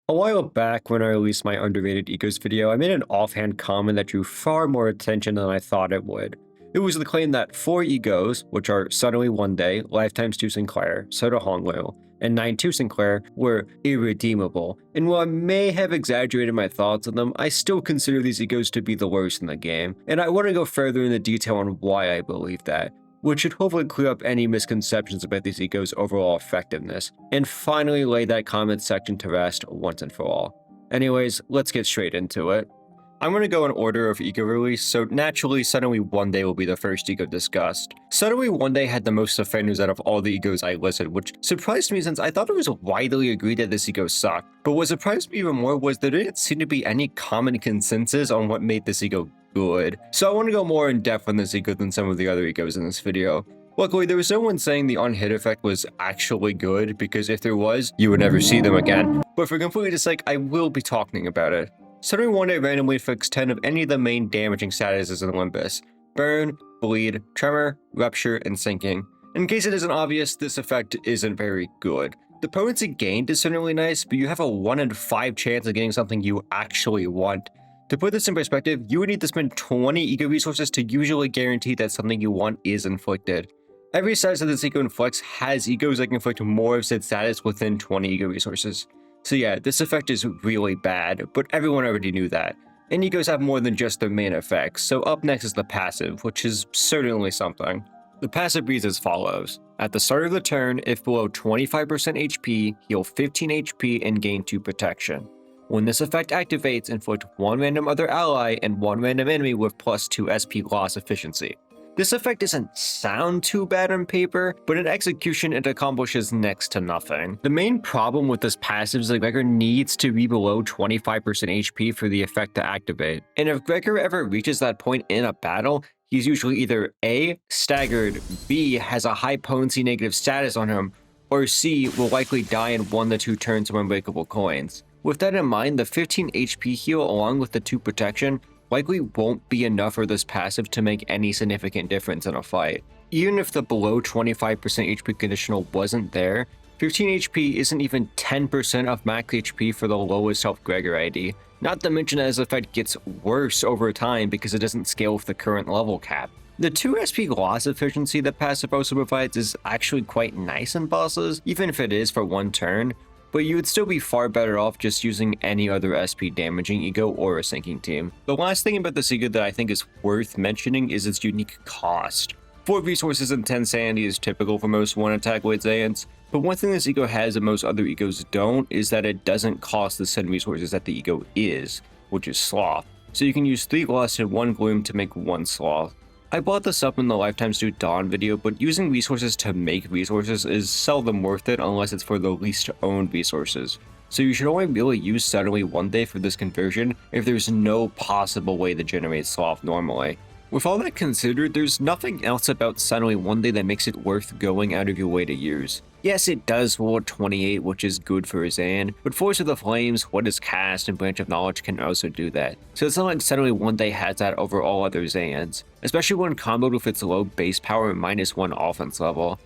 A while back, when I released my underrated egos video, I made an offhand comment that drew far more attention than I thought it would. It was the claim that 4 egos, which are Suddenly One Day, Lifetimes 2 Sinclair, Soda Honglu, and 9-2 Sinclair, were irredeemable, and while I may have exaggerated my thoughts on them, I still consider these egos to be the worst in the game, and I want to go further into detail on why I believe that, which should hopefully clear up any misconceptions about these egos' overall effectiveness, and finally lay that comment section to rest once and for all. Anyways, let's get straight into it. I'm going to go in order of ego release, so naturally Suddenly One Day will be the first ego discussed. Suddenly One Day had the most offenders out of all the egos I listed, which surprised me since I thought it was widely agreed that this ego sucked. But what surprised me even more was there didn't seem to be any common consensus on what made this ego good. So I want to go more in depth on this ego than some of the other egos in this video. Luckily, there was no one saying the on-hit effect was actually good, because if there was, you would never see them again. But for completeness sake, I will be talking about it. Suddenly One Day randomly afflicts 10 of any of the main damaging statuses in Limbus: Burn, Bleed, Tremor, Rupture, and Sinking. In case it isn't obvious, this effect isn't very good. The potency gained is certainly nice, but you have a 1 in 5 chance of getting something you actually want. To put this in perspective, you would need to spend 20 ego resources to usually guarantee that something you want is inflicted. Every status that this ego inflicts has egos that can inflict more of said status within 20 ego resources. So yeah, this effect is really bad, but everyone already knew that. And egos have more than just their main effects, so up next is the passive, which is certainly something. The passive reads as follows. At the start of the turn, if below 25% HP, heal 15 HP and gain 2 protection. When this effect activates, inflict 1 random other ally and 1 random enemy with +2 SP loss efficiency. This effect doesn't sound too bad on paper, but in execution it accomplishes next to nothing. The main problem with this passive is that Gregor needs to be below 25% HP for the effect to activate. And if Gregor ever reaches that point in a battle, he's usually either A, staggered, B, has a high potency negative status on him, or C, will likely die in 1 to 2 turns of unbreakable coins. With that in mind, the 15 HP heal along with the 2 protection likely won't be enough for this passive to make any significant difference in a fight. Even if the below 25% HP conditional wasn't there, 15 HP isn't even 10% of max HP for the lowest health Gregor ID, not to mention that this effect gets worse over time because it doesn't scale with the current level cap. The 2 SP loss efficiency that passive also provides is actually quite nice in bosses, even if it is for 1 turn, but you would still be far better off just using any other SP damaging ego or a sinking team. The last thing about this ego that I think is worth mentioning is its unique cost. 4 resources and 10 sanity is typical for most 1-attack weight Zayacs, but one thing this ego has that most other egos don't is that it doesn't cost the same resources that the ego is, which is Sloth. So you can use 3 Lust and 1 Gloom to make 1 Sloth. I brought this up in the Lifetimes 2 Dawn video, but using resources to make resources is seldom worth it unless it's for the least owned resources. So you should only really use Suddenly One Day for this conversion if there's no possible way to generate Sloth normally. With all that considered, there's nothing else about Suddenly One Day that makes it worth going out of your way to use. Yes, it does roll at 28, which is good for Zan, but Force of the Flames, What is Cast, and Branch of Knowledge can also do that. So it's not like Suddenly One Day has that over all other Zans, especially when comboed with its low base power and -1 offense level.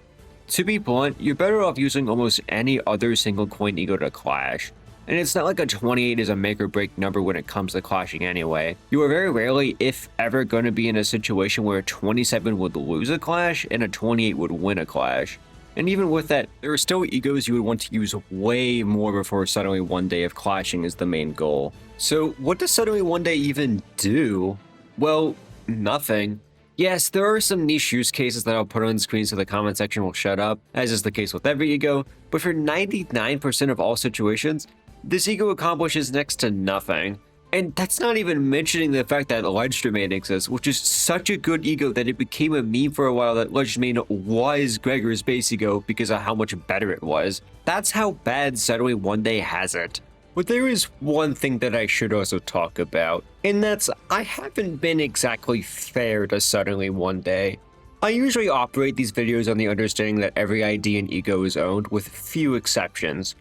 To be blunt, you're better off using almost any other single coin ego to clash. And it's not like a 28 is a make or break number when it comes to clashing anyway. You are very rarely, if ever, going to be in a situation where a 27 would lose a clash and a 28 would win a clash. And even with that, there are still egos you would want to use way more before Suddenly One Day if clashing is the main goal. So what does Suddenly One Day even do? Well, nothing. Yes, there are some niche use cases that I'll put on screen so the comment section will shut up, as is the case with every ego, but for 99% of all situations, this ego accomplishes next to nothing. And that's not even mentioning the fact that Ledge Domain exists, which is such a good ego that it became a meme for a while that Ledge Domain was Gregor's base ego because of how much better it was. That's how bad Suddenly One Day has it. But there is one thing that I should also talk about, and that's I haven't been exactly fair to Suddenly One Day. I usually operate these videos on the understanding that every ID and ego is owned, with few exceptions.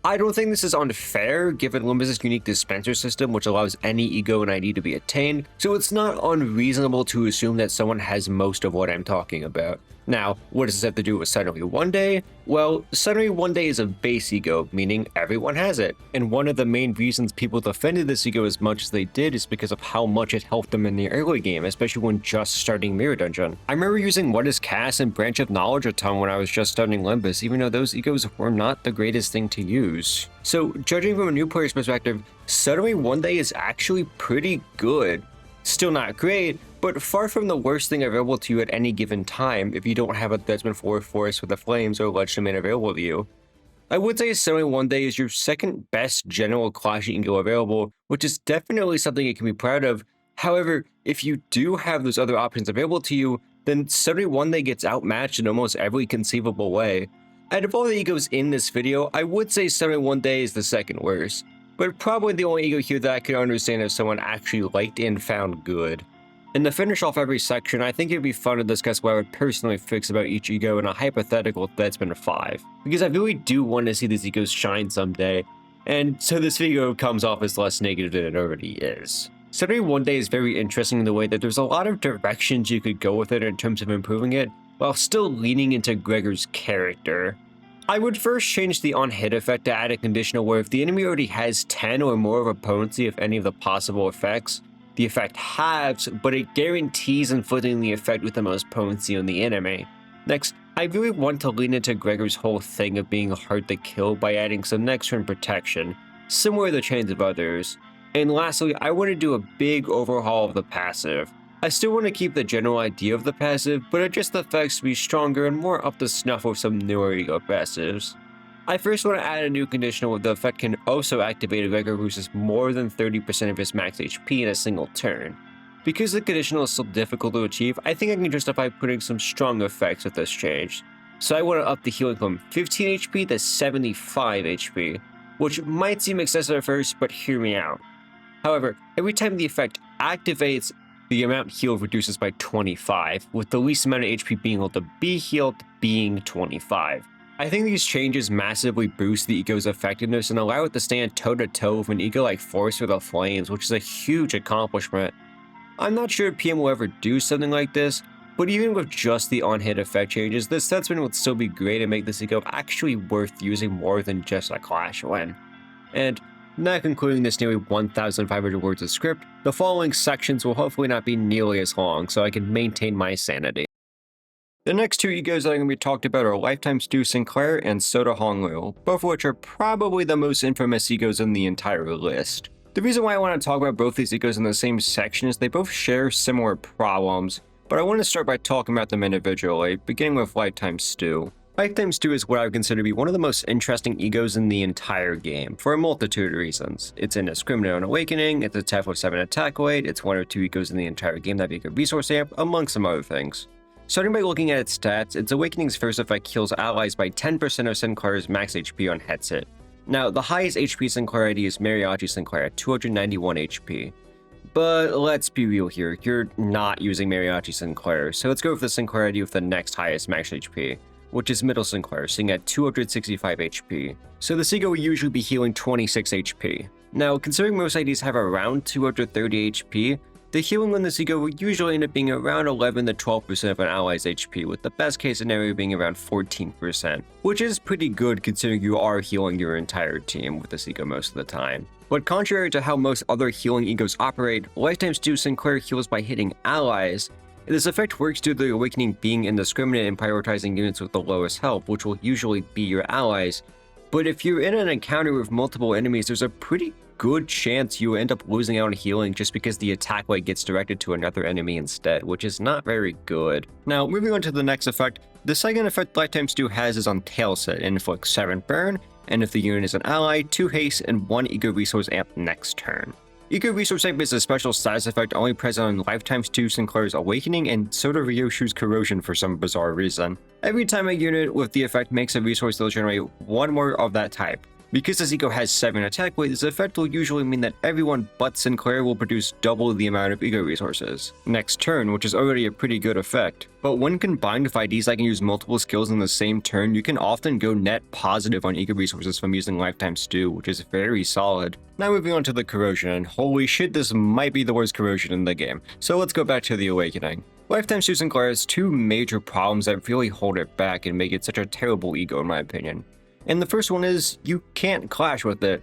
I don't think this is unfair, given Limbus' unique dispenser system, which allows any ego and ID to be attained, so it's not unreasonable to assume that someone has most of what I'm talking about. Now, what does this have to do with Suddenly One Day? Well, Suddenly One Day is a base ego, meaning everyone has it. And one of the main reasons people defended this ego as much as they did is because of how much it helped them in the early game, especially when just starting Mirror Dungeon. I remember using What is Cast and Branch of Knowledge a ton when I was just starting Limbus, even though those egos were not the greatest thing to use. So, judging from a new player's perspective, Suddenly One Day is actually pretty good. Still not great, but far from the worst thing available to you at any given time if you don't have a Desmond 4 Forest with the Flames or Legend available to you. I would say Suddenly One Day is your second best general clashing ego available, which is definitely something you can be proud of. However, if you do have those other options available to you, then Suddenly One Day gets outmatched in almost every conceivable way. Out of all the egos in this video, I would say Suddenly One Day is the second worst, but probably the only ego here that I could understand if someone actually liked and found good. And to finish off every section, I think it'd be fun to discuss what I would personally fix about each ego in a hypothetical that's been a 5, because I really do want to see these egos shine someday, and so this video comes off as less negative than it already is. Suddenly One Day is very interesting in the way that there's a lot of directions you could go with it in terms of improving it, while still leaning into Gregor's character. I would first change the on-hit effect to add a conditional where if the enemy already has 10 or more of a potency of any of the possible effects, the effect halves, but it guarantees inflicting the effect with the most potency on the enemy. Next, I really want to lean into Gregor's whole thing of being hard to kill by adding some next turn protection, similar to the chains of others. And lastly, I want to do a big overhaul of the passive. I still want to keep the general idea of the passive, but adjust the effects to be stronger and more up to snuff with some newer ego passives. I first want to add a new conditional where the effect can also activate if Gregor loses more than 30% of his max HP in a single turn. Because the conditional is so difficult to achieve, I think I can justify putting some strong effects with this change. So I want to up the healing from 15 HP to 75 HP, which might seem excessive at first, but hear me out. However, every time the effect activates, the amount healed reduces by 25, with the least amount of HP being able to be healed being 25. I think these changes massively boost the ego's effectiveness and allow it to stand toe-to-toe with an ego like Force for the Flames, which is a huge accomplishment. I'm not sure if PM will ever do something like this, but even with just the on-hit effect changes, this sentiment would still be great and make this ego actually worth using more than just a clash win. And now concluding this nearly 1,500 words of script, the following sections will hopefully not be nearly as long so I can maintain my sanity. The next two egos that I'm going to be talked about are Lifetime Stu Sinclair and Soda Honglu, both of which are probably the most infamous egos in the entire list. The reason why I want to talk about both these egos in the same section is they both share similar problems, but I want to start by talking about them individually, beginning with Lifetime Stu. Lifetime Stu is what I would consider to be one of the most interesting egos in the entire game, for a multitude of reasons. It's indiscriminate on Awakening, it's a 10/7 attack weight, it's one of two egos in the entire game that make a resource amp, among some other things. Starting by looking at its stats, its Awakening's first effect heals allies by 10% of Sinclair's max HP on heads hit. Now, the highest HP Sinclair ID is Mirage Sinclair at 291 HP. But let's be real here, you're not using Mirage Sinclair, so let's go with the Sinclair ID with the next highest max HP, which is Middle Sinclair, sitting at 265 HP. So this ego will usually be healing 26 HP. Now, considering most IDs have around 230 HP, the healing on this ego will usually end up being around 11 to 12% of an ally's HP, with the best case scenario being around 14%, which is pretty good considering you are healing your entire team with this ego most of the time. But contrary to how most other healing egos operate, Lifetime Stu Sinclair heals by hitting allies. This effect works due to the Awakening being indiscriminate and prioritizing units with the lowest health, which will usually be your allies. But if you're in an encounter with multiple enemies, there's a pretty good chance you end up losing out on healing just because the attack weight gets directed to another enemy instead, which is not very good. Now, moving on to the next effect, the second effect Lifetime Stu has is on Tail Set, and inflicts 7 burn, and if the unit is an ally, 2 haste, and 1 ego resource amp next turn. Ego Resource Amp is a special status effect only present on Lifetime Stu Sinclair's Awakening and Soda Ryoshu's Corrosion for some bizarre reason. Every time a unit with the effect makes a resource, they'll generate 1 more of that type. Because this ego has 7 attack weight, this effect will usually mean that everyone but Sinclair will produce double the amount of ego resources next turn, which is already a pretty good effect. But when combined with IDs that can use multiple skills in the same turn, you can often go net positive on ego resources from using Lifetime Stu, which is very solid. Now moving on to the Corrosion, and holy shit, this might be the worst Corrosion in the game. So let's go back to the Awakening. Lifetime Stu Sinclair has two major problems that really hold it back and make it such a terrible ego in my opinion. And the first one is, you can't clash with it.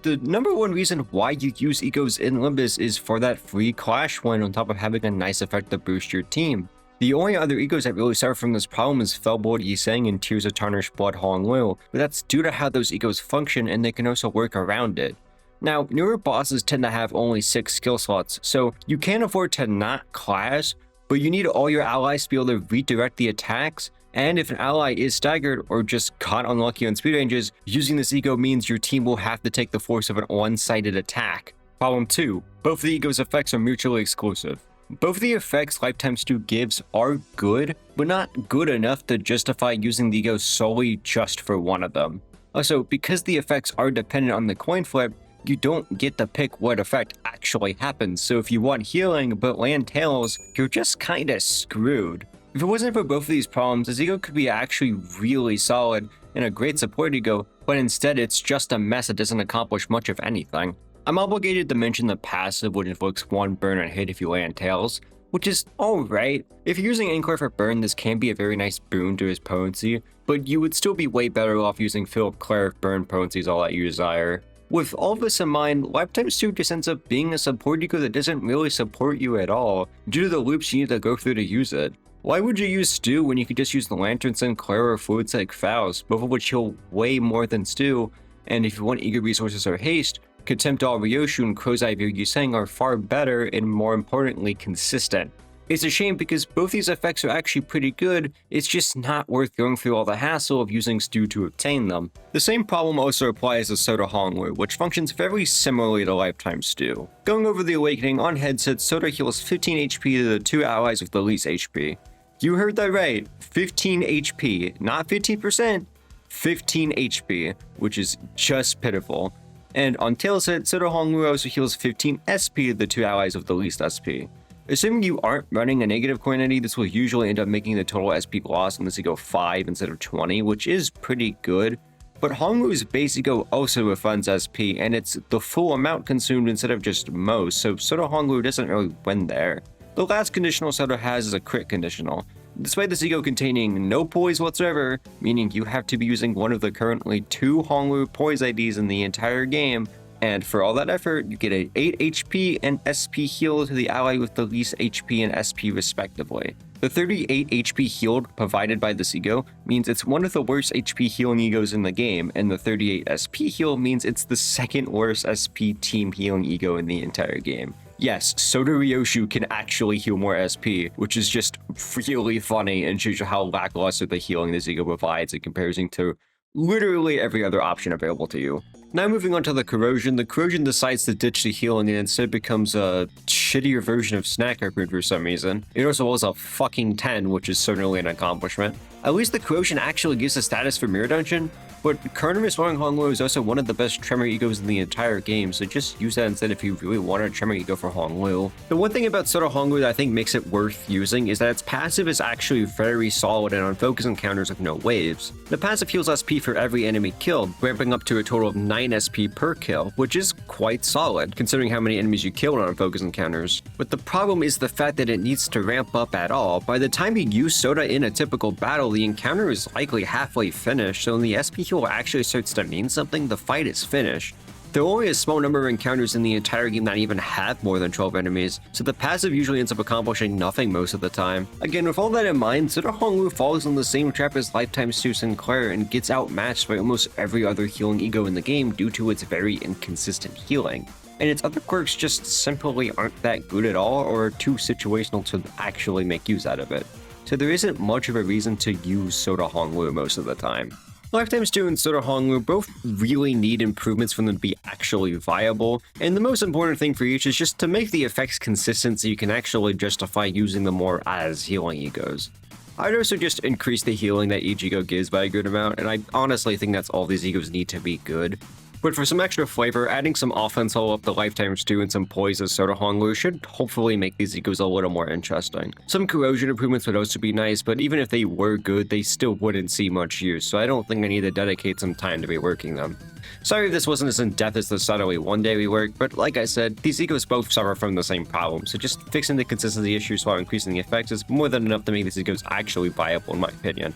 The number one reason why you use egos in Limbus is for that free clash win on top of having a nice effect to boost your team. The only other egos that really suffer from this problem is Fellbold Yiseng and Tears of Tarnished Blood Hong Lu, but that's due to how those egos function and they can also work around it. Now, newer bosses tend to have only 6 skill slots, so you can't afford to not clash, but you need all your allies to be able to redirect the attacks, and if an ally is staggered or just caught unlucky on speed ranges, using this ego means your team will have to take the force of an one-sided attack. Problem 2. Both of the ego's effects are mutually exclusive. Both of the effects Lifetime Stu gives are good, but not good enough to justify using the ego solely just for one of them. Also, because the effects are dependent on the coin flip, you don't get to pick what effect actually happens, so if you want healing but land tails, you're just kinda screwed. If it wasn't for both of these problems, this ego could be actually really solid and a great support ego, but instead it's just a mess that doesn't accomplish much of anything. I'm obligated to mention the passive, which inflicts 1 burn and hit if you land tails, which is alright. If you're using Sinclair for burn, this can be a very nice boon to his potency, but you would still be way better off using Philip Clair if burn potency is all that you desire. With all this in mind, Lifetime Stu just ends up being a support ego that doesn't really support you at all, due to the loops you need to go through to use it. Why would you use Stu when you could just use the Lantern Sinclair or Fluid-Psychic Faust, both of which heal way more than Stu, and if you want eager resources or haste, Contempt All Ryoshu and Crow's Eye View Yiseng are far better and more importantly consistent. It's a shame because both these effects are actually pretty good, it's just not worth going through all the hassle of using Stu to obtain them. The same problem also applies to Soda Hong Lu, which functions very similarly to Lifetime Stu. Going over the Awakening, on headset, Soda heals 15 HP to the 2 allies with the least HP. You heard that right, 15 HP, not 15%, 15 HP, which is just pitiful. And on Tailset, Soda Hong Lu also heals 15 SP to the 2 allies with the least SP. Assuming you aren't running a negative quantity, this will usually end up making the total SP loss on this ego 5 instead of 20, which is pretty good. But Hong Lu's base ego also refunds SP, and it's the full amount consumed instead of just most, so Soda Hong Lu doesn't really win there. The last conditional Soda has is a crit conditional. Despite this ego containing no poise whatsoever, meaning you have to be using one of the currently 2 Hong Lu poise IDs in the entire game, and for all that effort, you get an 8 HP and SP heal to the ally with the least HP and SP respectively. The 38 HP healed provided by this ego means it's one of the worst HP healing egos in the game, and the 38 SP heal means it's the second worst SP team healing ego in the entire game. Yes, Soda Ryoshu can actually heal more SP, which is just really funny and shows you how lackluster the healing this ego provides in comparison to literally every other option available to you. Now moving on to the Corrosion decides to ditch the healing and instead becomes a shittier version of Snack Harpoon for some reason. It also rolls a fucking 10, which is certainly an accomplishment. At least the Corrosion actually gives a status for Mirror Dungeon, but Carnivorous Roaring Hong Lu is also one of the best Tremor egos in the entire game, so just use that instead if you really want a Tremor ego for Hong Lu. The one thing about Soda Hong Lu that I think makes it worth using is that its passive is actually very solid and on focus encounters with no waves. The passive heals SP for every enemy killed, ramping up to a total of 9 SP per kill, which is quite solid, considering how many enemies you killed on focus encounters. But the problem is the fact that it needs to ramp up at all. By the time you use Soda in a typical battle, the encounter is likely halfway finished, so when the SP heal actually starts to mean something, the fight is finished. There are only a small number of encounters in the entire game that even have more than 12 enemies, so the passive usually ends up accomplishing nothing most of the time. Again, with all that in mind, Soda Hong Lu falls in the same trap as Lifetime Stu Sinclair and gets outmatched by almost every other healing ego in the game due to its very inconsistent healing. And its other quirks just simply aren't that good at all or are too situational to actually make use out of it. So there isn't much of a reason to use Soda Hong Lu most of the time. Lifetime Stu and Soda Hong Lu both really need improvements for them to be actually viable, and the most important thing for each is just to make the effects consistent so you can actually justify using them more as healing egos. I'd also just increase the healing that each ego gives by a good amount, and I honestly think that's all these egos need to be good. But for some extra flavor, adding some offense all up the lifetimes too and some poise as Soda Honglu should hopefully make these egos a little more interesting. Some corrosion improvements would also be nice, but even if they were good, they still wouldn't see much use, so I don't think I need to dedicate some time to reworking them. Sorry if this wasn't as in-depth as the subtly one-day rework, but like I said, these egos both suffer from the same problem, so just fixing the consistency issues while increasing the effects is more than enough to make these egos actually viable in my opinion.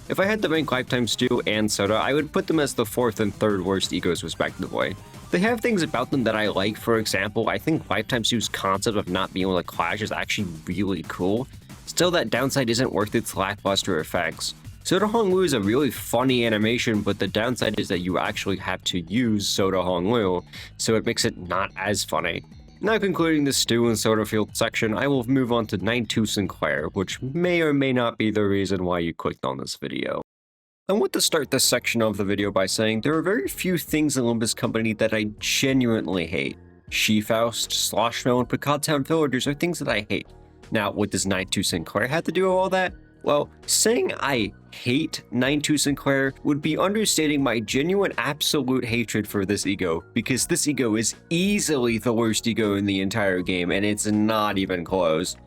If I had to rank Lifetime Stew and Soda, I would put them as the 4th and 3rd worst egos respectively. They have things about them that I like. For example, I think Lifetime Stew's concept of not being able to clash is actually really cool. Still, that downside isn't worth its lackluster effects. Soda Honglu is a really funny animation, but the downside is that you actually have to use Soda Honglu, so it makes it not as funny. Now concluding the Stew and Soda Field section, I will move on to 9-2 Sinclair, which may or may not be the reason why you clicked on this video. I want to start this section of the video by saying there are very few things in Limbus Company that I genuinely hate. She-Faust, Sloshmill, and Picard Town Villagers are things that I hate. Now, what does 9-2 Sinclair have to do with all that? Well, saying I hate 9-2 Sinclair would be understating my genuine absolute hatred for this ego, because this ego is easily the worst ego in the entire game, and it's not even close.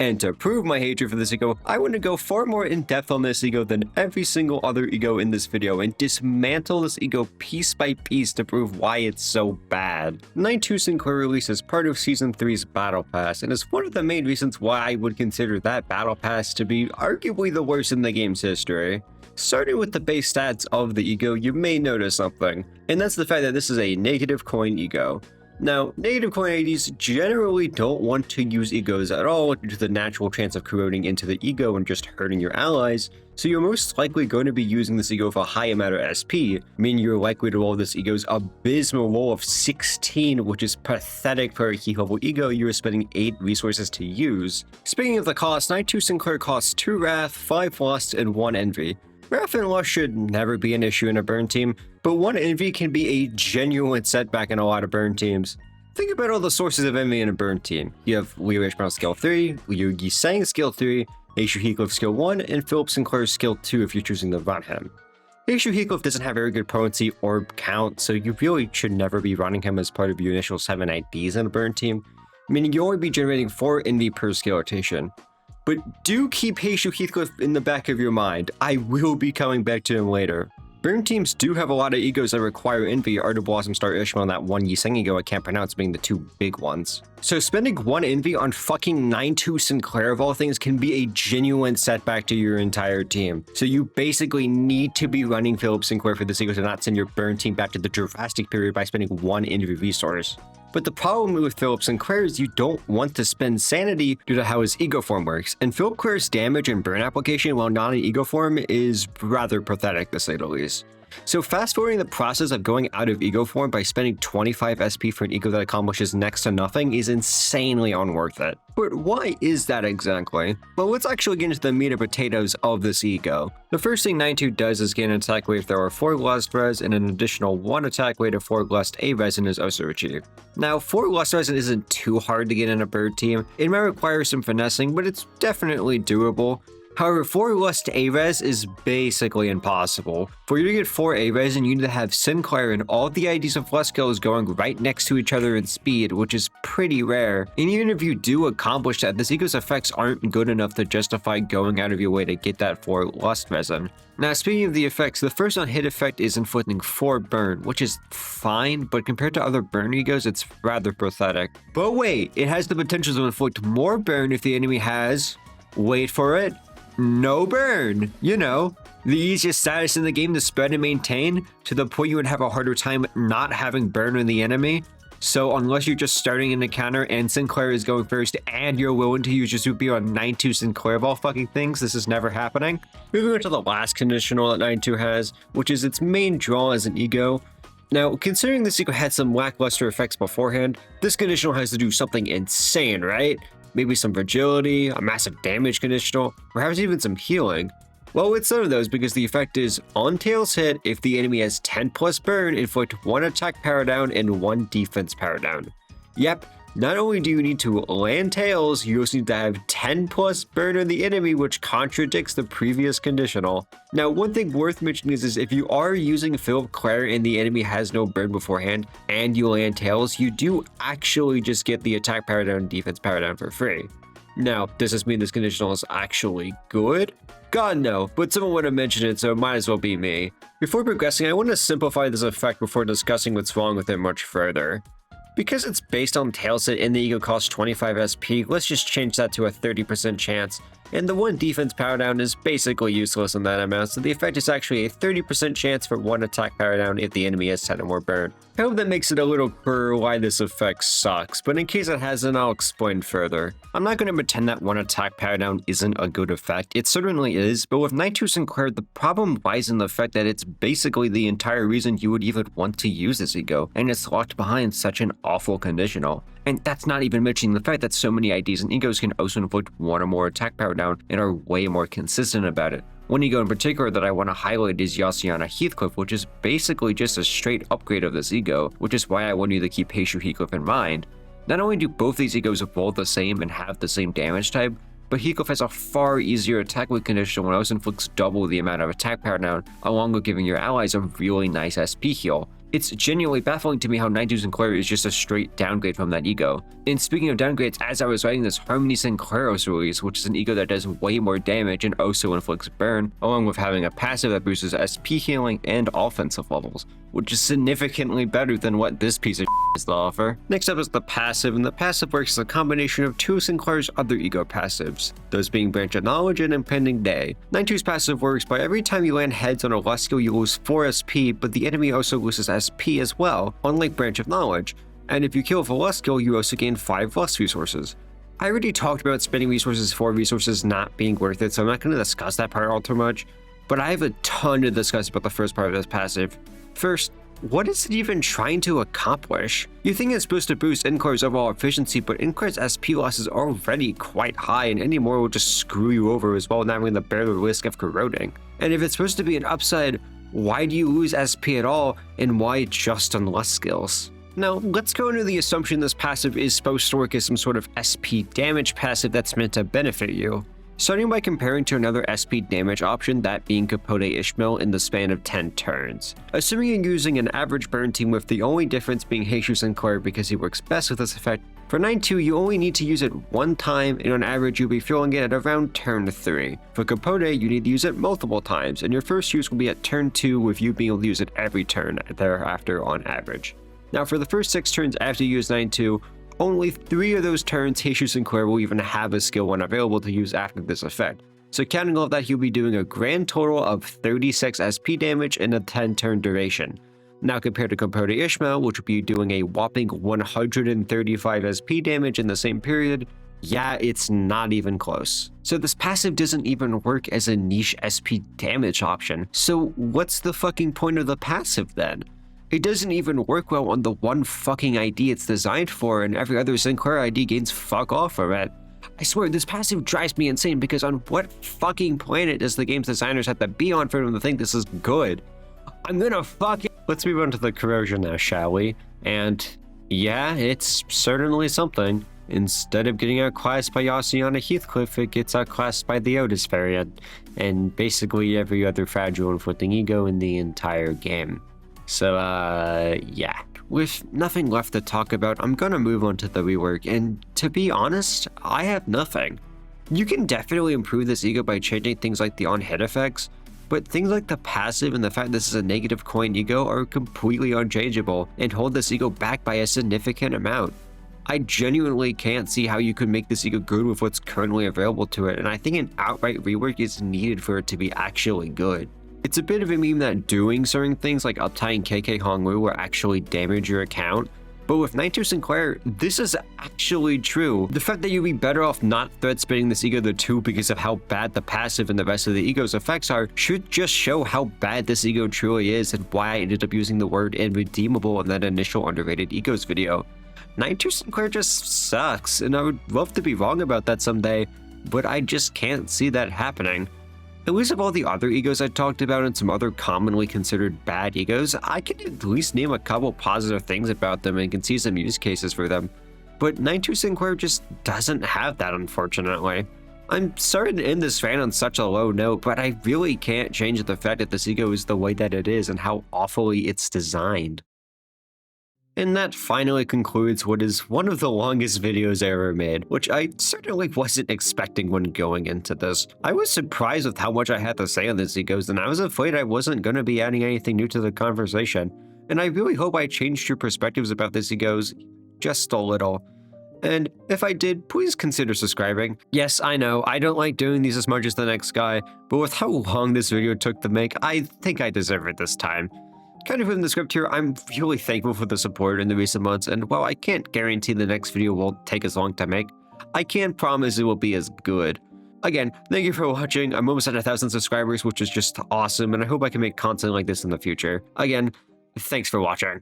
And to prove my hatred for this ego, I want to go far more in depth on this ego than every single other ego in this video and dismantle this ego piece by piece to prove why it's so bad. 9-2 Sinclair released as part of Season 3's Battle Pass, and is one of the main reasons why I would consider that Battle Pass to be arguably the worst in the game's history. Starting with the base stats of the ego, you may notice something, and that's the fact that this is a negative coin ego. Now, negative coin IDs generally don't want to use egos at all due to the natural chance of corroding into the ego and just hurting your allies, so you're most likely going to be using this ego with a high amount of SP, meaning you're likely to roll this ego's abysmal roll of 16, which is pathetic for a key level ego you are spending 8 resources to use. Speaking of the cost, 9-2 Sinclair costs 2 Wrath, 5 Lust, and 1 Envy. Wrath and Lust should never be an issue in a burn team, but 1 Envy can be a genuine setback in a lot of burn teams. Think about all the sources of envy in a burn team. You have Liu Ishmael skill 3, Liu Yisang skill 3, Aishu Heathcliff skill 1, and Philip Sinclair skill 2 if you're choosing to run him. Aishu Heathcliff doesn't have very good potency or count, so you really should never be running him as part of your initial 7 IDs in a burn team, meaning you'll only be generating 4 envy per skill rotation. But do keep Aishu Heathcliff in the back of your mind. I will be coming back to him later. Burn teams do have a lot of egos that require envy, Art of Blossom, Star Ishmael, and that one Yiseng ego I can't pronounce being the 2 big ones. So spending 1 envy on fucking 9-2 Sinclair of all things can be a genuine setback to your entire team. So you basically need to be running Philip Sinclair for this ego to not send your burn team back to the Jurassic period by spending 1 envy resource. But the problem with Philip Sinclair is you don't want to spend sanity due to how his ego form works, and Philip Sinclair's damage and burn application while not in ego form is rather pathetic to say the least. So fast forwarding the process of going out of ego form by spending 25 SP for an ego that accomplishes next to nothing is insanely unworth it. But why is that exactly? Well, let's actually get into the meat and potatoes of this ego. The first thing 9-2 does is gain an attack rate if there are 4 Lust Res, and an additional 1 attack rate of 4 Lust A Resin is also achieved. Now, 4 Lust Resin isn't too hard to get in a bird team. It might require some finessing, but it's definitely doable. However, 4 Lust A-Res is basically impossible. For you to get 4 A-Res, you need to have Sinclair and all the IDs of Lust skills going right next to each other in speed, which is pretty rare. And even if you do accomplish that, this ego's effects aren't good enough to justify going out of your way to get that 4 Lust Resin. Now, speaking of the effects, the first on-hit effect is inflicting 4 burn, which is fine, but compared to other burn egos, it's rather pathetic. But wait, it has the potential to inflict more burn if the enemy has, wait for it, no burn. You know, the easiest status in the game to spread and maintain, to the point you would have a harder time not having burn on the enemy. So unless you're just starting an encounter and Sinclair is going first and you're willing to use your super on 9-2 Sinclair of all fucking things, this is never happening. Moving on to the last conditional that 9-2 has, which is its main draw as an ego. Now, considering this ego had some lackluster effects beforehand, this conditional has to do something insane, right? Maybe some fragility, a massive damage conditional, perhaps even some healing. Well, it's none of those because the effect is on tails hit if the enemy has 10 plus burn, inflict 1 attack power down and 1 defense power down. Yep, Not only do you need to land tails, you also need to have 10 plus burn on the enemy, which contradicts the previous conditional. Now, one thing worth mentioning is if you are using Philip Claire and the enemy has no burn beforehand and you land tails, you do actually just get the attack power down and defense power down for free. Now, does this mean this conditional is actually good? God no, but someone would have mentioned it, so it might as well be me. Before progressing, I want to simplify this effect before discussing what's wrong with it much further. Because it's based on tailset and the ego costs 25 SP, let's just change that to a 30% chance, and the 1 defense power down is basically useless in that amount, so the effect is actually a 30% chance for 1 attack power down if the enemy has 10 or more burn. I hope that makes it a little clearer why this effect sucks, but in case it hasn't, I'll explain further. I'm not going to pretend that 1 attack power down isn't a good effect, it certainly is, but with Knight 2 Sinclair, the problem lies in the fact that it's basically the entire reason you would even want to use this ego, and it's locked behind such an awful conditional. And that's not even mentioning the fact that so many IDs and egos can also inflict 1 or more attack power down and are way more consistent about it. One ego in particular that I want to highlight is Yassiana Heathcliff, which is basically just a straight upgrade of this ego, which is why I want you to keep Heishu Heathcliff in mind. Not only do both these egos roll the same and have the same damage type, but Heathcliff has a far easier attack with conditional and also inflicts double the amount of attack power down, along with giving your allies a really nice SP heal. It's genuinely baffling to me how Knight 2 Sinclair is just a straight downgrade from that ego. And speaking of downgrades, as I was writing this, Harmony Sinclairos release, which is an ego that does way more damage and also inflicts burn, along with having a passive that boosts SP healing and offensive levels, which is significantly better than what this piece of is to offer. Next up is the passive, and the passive works as a combination of 2 Sinclair's other ego passives, those being Branch of Knowledge and Impending Day. Knight 2's passive works by every time you land heads on a lust skill, you lose 4 SP, but the enemy also loses SP as well, unlike Branch of Knowledge, and if you kill with a lust skill, you also gain 5 lust resources. I already talked about spending resources for resources not being worth it, so I'm not going to discuss that part all too much, but I have a ton to discuss about the first part of this passive. First, what is it even trying to accomplish? You think it's supposed to boost Inclar's overall efficiency, but Inclar's SP loss is already quite high, and any more will just screw you over as well, not having the bare risk of corroding. And if it's supposed to be an upside, why do you lose SP at all, and why just on lust skills? Now, let's go into the assumption this passive is supposed to work as some sort of SP damage passive that's meant to benefit you. Starting by comparing to another SP damage option, that being Capote Ishmael in the span of 10 turns. Assuming you're using an average burn team with the only difference being Heishu Sinclair because he works best with this effect, for 9-2 you only need to use it 1 time, and on average you'll be feeling it at around turn 3. For Capote, you need to use it multiple times, and your first use will be at turn 2 with you being able to use it every turn thereafter on average. Now for the first 6 turns after you use 9-2, only 3 of those turns Heishu Sinclair will even have a skill 1 available to use after this effect. So counting all of that, he'll be doing a grand total of 36 SP damage in a 10-turn duration. Now compared to Capote Ishmael, which will be doing a whopping 135 SP damage in the same period, yeah, it's not even close. So this passive doesn't even work as a niche SP damage option. So what's the fucking point of the passive then? It doesn't even work well on the one fucking ID it's designed for, and every other Sinclair ID gains fuck off from it. I swear, this passive drives me insane because on what fucking planet does the game's designers have to be on for them to think this is good? I'm gonna fucking... Let's move on to the corrosion now, shall we? And yeah, it's certainly something. Instead of getting outclassed by Yassiana Heathcliff, it gets outclassed by the Otis variant, and basically every other fragile inflicting ego in the entire game. So, yeah. With nothing left to talk about, I'm gonna move on to the rework, and to be honest, I have nothing. You can definitely improve this ego by changing things like the on-hit effects, but things like the passive and the fact this is a negative coin ego are completely unchangeable and hold this ego back by a significant amount. I genuinely can't see how you could make this ego good with what's currently available to it, and I think an outright rework is needed for it to be actually good. It's a bit of a meme that doing certain things like uptying KK Hongwu will actually damage your account, but with 9-2 Sinclair, this is actually true. The fact that you'd be better off not thread spinning this ego to 2 because of how bad the passive and the rest of the ego's effects are should just show how bad this ego truly is and why I ended up using the word irredeemable in that initial underrated egos video. 9-2 Sinclair just sucks, and I would love to be wrong about that someday, but I just can't see that happening. At least of all the other egos I talked about and some other commonly considered bad egos, I can at least name a couple positive things about them and can see some use cases for them. but 92 Sinclair just doesn't have that, unfortunately. I'm sorry to end this fan on such a low note, but I really can't change the fact that this ego is the way that it is and how awfully it's designed. And that finally concludes what is one of the longest videos I ever made, which I certainly wasn't expecting when going into this. I was surprised with how much I had to say on this egos, and I was afraid I wasn't going to be adding anything new to the conversation. And I really hope I changed your perspectives about this egos just a little. And if I did, please consider subscribing. Yes, I know, I don't like doing these as much as the next guy, but with how long this video took to make, I think I deserve it this time. Kind of in the script here, I'm really thankful for the support in the recent months, and while I can't guarantee the next video won't take as long to make, I can promise it will be as good. Again, thank you for watching. I'm almost at 1,000 subscribers, which is just awesome, and I hope I can make content like this in the future. Again, thanks for watching.